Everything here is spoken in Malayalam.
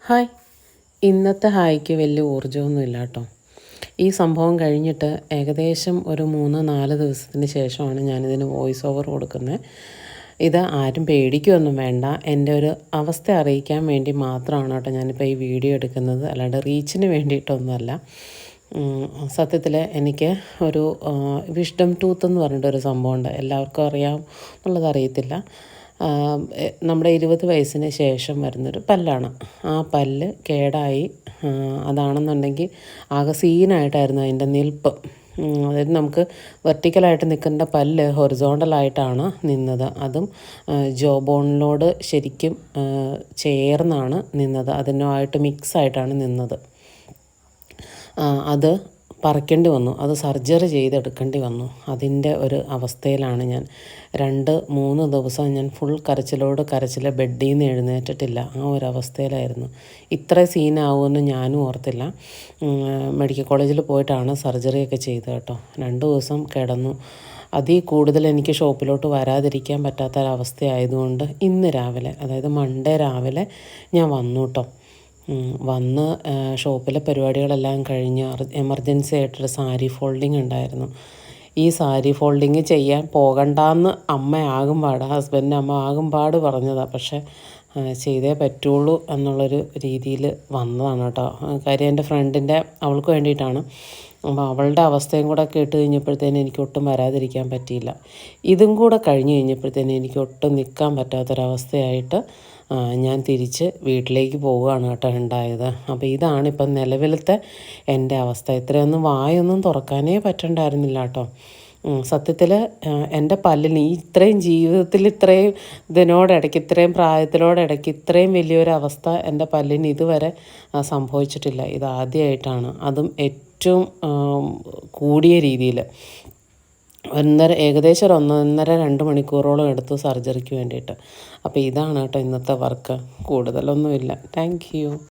ഹായ്. ഇന്നത്തെ ഹായ്ക്ക് വലിയ ഊർജ്ജമൊന്നുമില്ല കേട്ടോ. ഈ സംഭവം കഴിഞ്ഞിട്ട് ഏകദേശം ഒരു 3-4 ദിവസത്തിന് ശേഷമാണ് ഞാനിതിന് വോയിസ് ഓവർ കൊടുക്കുന്നത്. ഇത് ആരും പേടിക്കുകയൊന്നും വേണ്ട. എൻ്റെ ഒരു അവസ്ഥ അറിയിക്കാൻ വേണ്ടി മാത്രമാണ് കേട്ടോ ഞാനിപ്പോൾ ഈ വീഡിയോ എടുക്കുന്നത്. അല്ലാണ്ട് റീച്ചിന് വേണ്ടിയിട്ടൊന്നുമല്ല. സത്യത്തിൽ എനിക്ക് ഒരു വിഷ്ഡം ടൂത്ത് എന്ന് പറഞ്ഞിട്ടൊരു സംഭവമുണ്ട്. എല്ലാവർക്കും അറിയാം എന്നുള്ളത് അറിയത്തില്ല. നമ്മുടെ 20 വയസ്സിന് ശേഷം വരുന്നൊരു പല്ലാണ്. ആ പല്ല് കേടായി. അതാണെന്നുണ്ടെങ്കിൽ ആകെ സീനായിട്ടായിരുന്നു അതിൻ്റെ നിൽപ്പ്. അതായത് നമുക്ക് വെർട്ടിക്കലായിട്ട് നിൽക്കേണ്ട പല്ല് ഹൊറിസോണ്ടലായിട്ടാണ് നിന്നത്. അതും ജോ ബോണിനോട് ശരിക്കും ചേർന്നാണ് നിന്നത്. അതിനുമായിട്ട് മിക്സായിട്ടാണ് നിന്നത്. അത് പറിക്കേണ്ടി വന്നു. അത് സർജറി ചെയ്തെടുക്കേണ്ടി വന്നു. അതിൻ്റെ ഒരു അവസ്ഥയിലാണ് ഞാൻ. 2-3 ദിവസം ഞാൻ ഫുൾ കരച്ചിൽ ബെഡിൽ നിന്ന് എഴുന്നേറ്റിട്ടില്ല. ആ ഒരു അവസ്ഥയിലായിരുന്നു. ഇത്ര സീനാവുമെന്ന് ഞാനും ഓർത്തില്ല. മെഡിക്കൽ കോളേജിൽ പോയിട്ടാണ് സർജറിയൊക്കെ ചെയ്തത് കേട്ടോ. 2 ദിവസം കിടന്നു. അതിൽ കൂടുതൽ എനിക്ക് ഷോപ്പിലോട്ട് വരാതിരിക്കാൻ പറ്റാത്തൊരവസ്ഥയായതുകൊണ്ട് ഇന്ന് രാവിലെ, അതായത് മൺഡേ രാവിലെ ഞാൻ വന്നു കേട്ടോ. വന്ന് ഷോപ്പിലെ പരിപാടികളെല്ലാം കഴിഞ്ഞ് എമർജൻസി ആയിട്ടൊരു സാരി ഫോൾഡിങ് ഉണ്ടായിരുന്നു. ഈ സാരി ഫോൾഡിങ് ചെയ്യാൻ പോകണ്ടെന്ന് ഹസ്ബൻഡിൻ്റെ അമ്മ ആകുംപാട് പറഞ്ഞതാണ്. പക്ഷേ ചെയ്തേ പറ്റുള്ളൂ എന്നുള്ളൊരു രീതിയിൽ വന്നതാണ് കേട്ടോ. കാര്യം എൻ്റെ ഫ്രണ്ടിൻ്റെ അവൾക്ക് വേണ്ടിയിട്ടാണ്. അപ്പോൾ അവളുടെ അവസ്ഥയും കൂടെ കേട്ട് കഴിഞ്ഞപ്പോഴത്തേനും എനിക്ക് ഒട്ടും വരാതിരിക്കാൻ പറ്റിയില്ല. ഇതും കൂടെ കഴിഞ്ഞ് കഴിഞ്ഞപ്പോഴത്തേനും എനിക്ക് ഒട്ടും നിൽക്കാൻ പറ്റാത്തൊരവസ്ഥയായിട്ട് ഞാൻ തിരിച്ച് വീട്ടിലേക്ക് പോവുകയാണ് കേട്ടോ ഉണ്ടായത്. അപ്പോൾ ഇതാണിപ്പം നിലവിലത്തെ എൻ്റെ അവസ്ഥ. ഇത്രയൊന്നും വായൊന്നും തുറക്കാനേ പറ്റണ്ടായിരുന്നില്ല കേട്ടോ. സത്യത്തിൽ എൻ്റെ പല്ലിന് ഇത്രയും ജീവിതത്തിൽ ഇത്രയും ഇത്രയും പ്രായത്തിലോടിടയ്ക്ക് ഇത്രയും വലിയൊരവസ്ഥ എൻ്റെ പല്ലിന് ഇതുവരെ സംഭവിച്ചിട്ടില്ല. ഇതാദ്യമായിട്ടാണ്. അതും ഏറ്റവും കൂടിയ രീതിയിൽ. ഏകദേശം ഒരു 1.5-2 മണിക്കൂറോളം എടുത്തു സർജറിക്ക് വേണ്ടിയിട്ട്. അപ്പോൾ ഇതാണ് കേട്ടോ ഇന്നത്തെ വർക്ക്. കൂടുതലൊന്നുമില്ല. Thank you.